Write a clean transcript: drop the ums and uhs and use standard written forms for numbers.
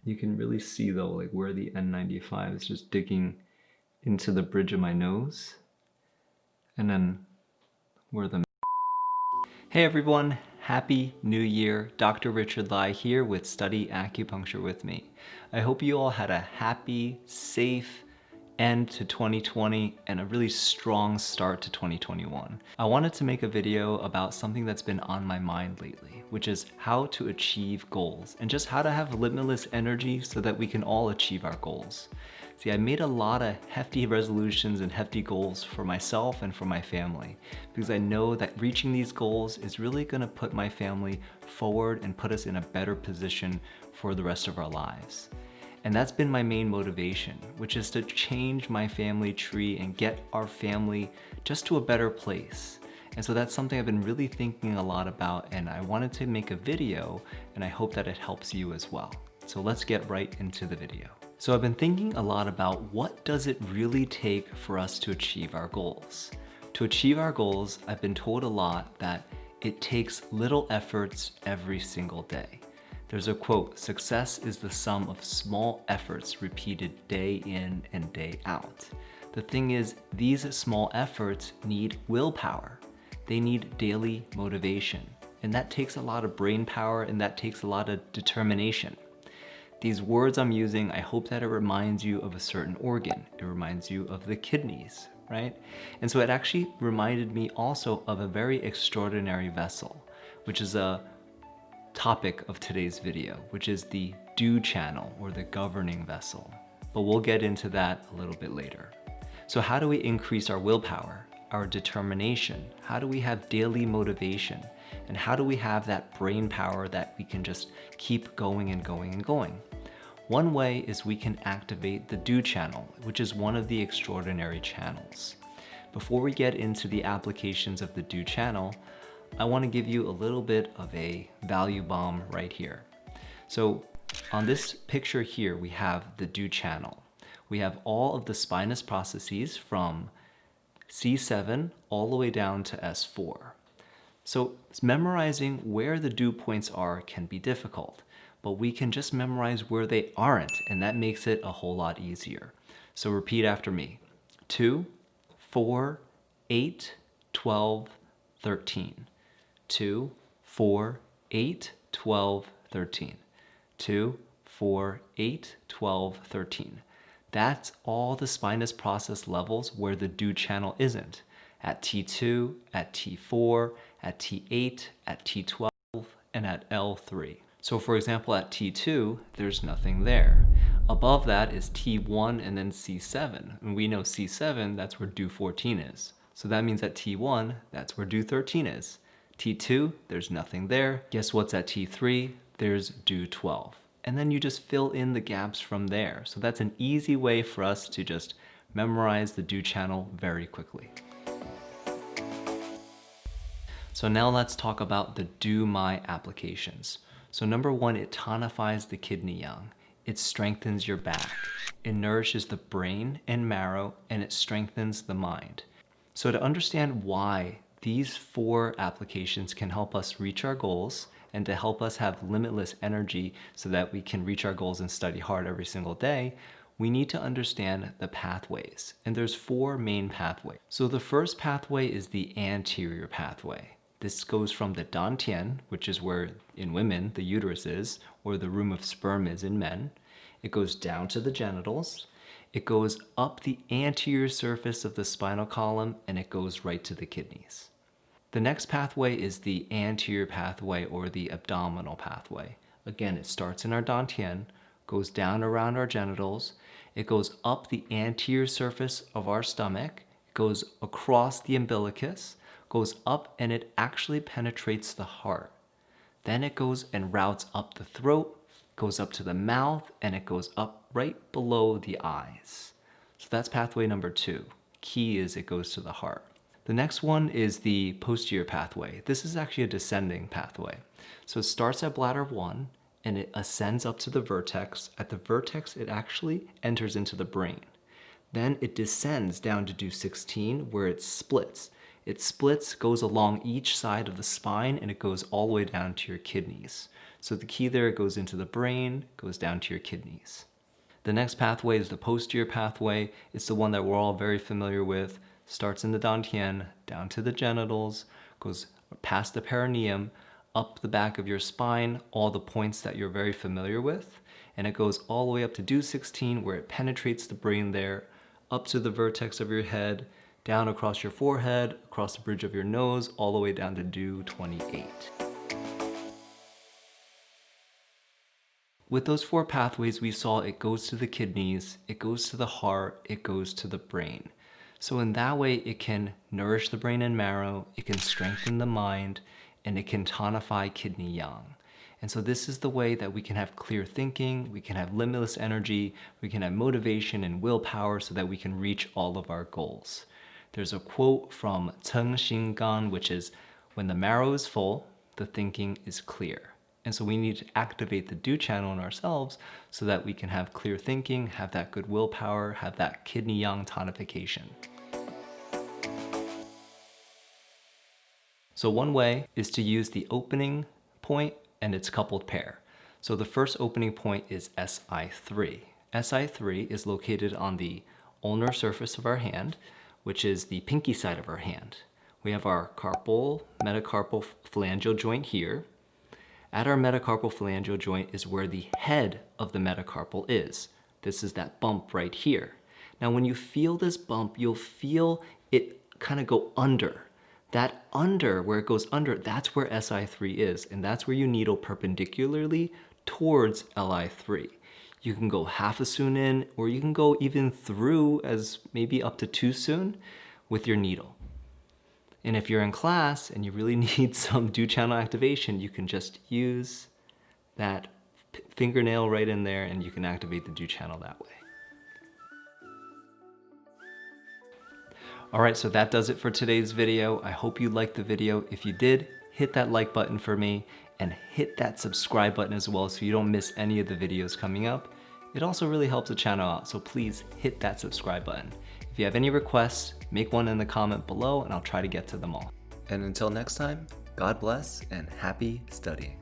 You can really see though, like where the N95 is just digging into the bridge of my nose, and then where the... Hey everyone, Happy New Year. Dr. Richard Lai here with Study Acupuncture with me. I hope you all had a happy, safe end to 2020 and a really strong start to 2021. I wanted to make a video about something that's been on my mind lately, which is how to achieve goals and just how to have limitless energy so that we can all achieve our goals. See, I made a lot of hefty resolutions and hefty goals for myself and for my family because I know that reaching these goals is really going to put my family forward and put us in a better position for the rest of our lives. And that's been my main motivation, which is to change my family tree and get our family just to a better place. And so that's something I've been really thinking a lot about, and I wanted to make a video, and I hope that it helps you as well. So let's get right into the video. So I've been thinking a lot about what does it really take for us to achieve our goals. To achieve our goals, I've been told a lot that it takes little efforts every single day. There's a quote, "Success is the sum of small efforts repeated day in and day out." The thing is, these small efforts need willpower. They need daily motivation. And that takes a lot of brain power, and that takes a lot of determination. These words I'm using, I hope that it reminds you of a certain organ. It reminds you of the kidneys, right? And so it actually reminded me also of a very extraordinary vessel, which is a topic of today's video, which is the dew channel or the governing vessel. But we'll get into that a little bit later. So how do we increase our willpower, our determination? How do we have daily motivation? And how do we have that brain power that we can just keep going and going and going? One way is we can activate the dew channel, which is one of the extraordinary channels. Before we get into the applications of the dew channel, I want to give you a little bit of a value bomb right here. So on this picture here, we have the dew channel. We have all of the spinous processes from C7 all the way down to S4. So memorizing where the dew points are can be difficult, but we can just memorize where they aren't, and that makes it a whole lot easier. So repeat after me. 2, 4, 8, 12, 13. 2, 4, 8, 12, 13. 2, 4, 8, 12, 13. That's all the spinous process levels where the dew channel isn't. At T2, at T4, at T8, at T12, and at L3. So for example, at T2, there's nothing there. Above that is T1 and then C7. And we know C7, that's where dew 14 is. So that means at T1, that's where dew 13 is. T2, there's nothing there. Guess what's at T3? There's dew 12. And then you just fill in the gaps from there. So that's an easy way for us to just memorize the dew channel very quickly. So now let's talk about the Do My applications. So number one, it tonifies the kidney yang. It strengthens your back. It nourishes the brain and marrow, and it strengthens the mind. So to understand why these 4 applications can help us reach our goals and to help us have limitless energy so that we can reach our goals and study hard every single day, we need to understand the pathways. And there's 4 main pathways. So the first pathway is the anterior pathway. This goes from the dantian, which is where in women the uterus is, or the room of sperm is in men. It goes down to the genitals. It goes up the anterior surface of the spinal column, and it goes right to the kidneys. The next pathway is the anterior pathway or the abdominal pathway. Again, it starts in our dantian, goes down around our genitals. It goes up the anterior surface of our stomach, goes across the umbilicus, goes up, and it actually penetrates the heart. Then it goes and routes up the throat, goes up to the mouth, and it goes up right below the eyes. So that's pathway number 2. Key is it goes to the heart. The next one is the posterior pathway. This is actually a descending pathway. So it starts at bladder 1 and it ascends up to the vertex. At the vertex, it actually enters into the brain. Then it descends down to dew 16 where it splits. It splits, goes along each side of the spine, and it goes all the way down to your kidneys. So the key there goes into the brain, goes down to your kidneys. The next pathway is the posterior pathway. It's the one that we're all very familiar with. Starts in the dantian, down to the genitals, goes past the perineum, up the back of your spine, all the points that you're very familiar with. And it goes all the way up to Do16, where it penetrates the brain there, up to the vertex of your head, down across your forehead, across the bridge of your nose, all the way down to Do28. With those 4 pathways we saw, it goes to the kidneys, it goes to the heart, it goes to the brain. So in that way, it can nourish the brain and marrow, it can strengthen the mind, and it can tonify kidney yang. And so this is the way that we can have clear thinking, we can have limitless energy, we can have motivation and willpower so that we can reach all of our goals. There's a quote from Cheng Xingan, which is, when the marrow is full, the thinking is clear. And so we need to activate the Do channel in ourselves so that we can have clear thinking, have that good willpower, have that kidney yang tonification. So one way is to use the opening point and its coupled pair. So the first opening point is SI3. SI3 is located on the ulnar surface of our hand, which is the pinky side of our hand. We have our carpal, metacarpal phalangeal joint here. At our metacarpal phalangeal joint is where the head of the metacarpal is. This is that bump right here. Now when you feel this bump, you'll feel it kind of go under. That under, where it goes under, that's where SI3 is, and that's where you needle perpendicularly towards LI3. You can go half a soon in, or you can go even through as maybe up to 2 soon with your needle. And if you're in class and you really need some Do channel activation, you can just use that fingernail right in there and you can activate the Do channel that way. All right, so that does it for today's video. I hope you liked the video. If you did, hit that like button for me and hit that subscribe button as well so you don't miss any of the videos coming up. It also really helps the channel out, so please hit that subscribe button. If you have any requests, make one in the comment below and I'll try to get to them all. And until next time, God bless and happy studying.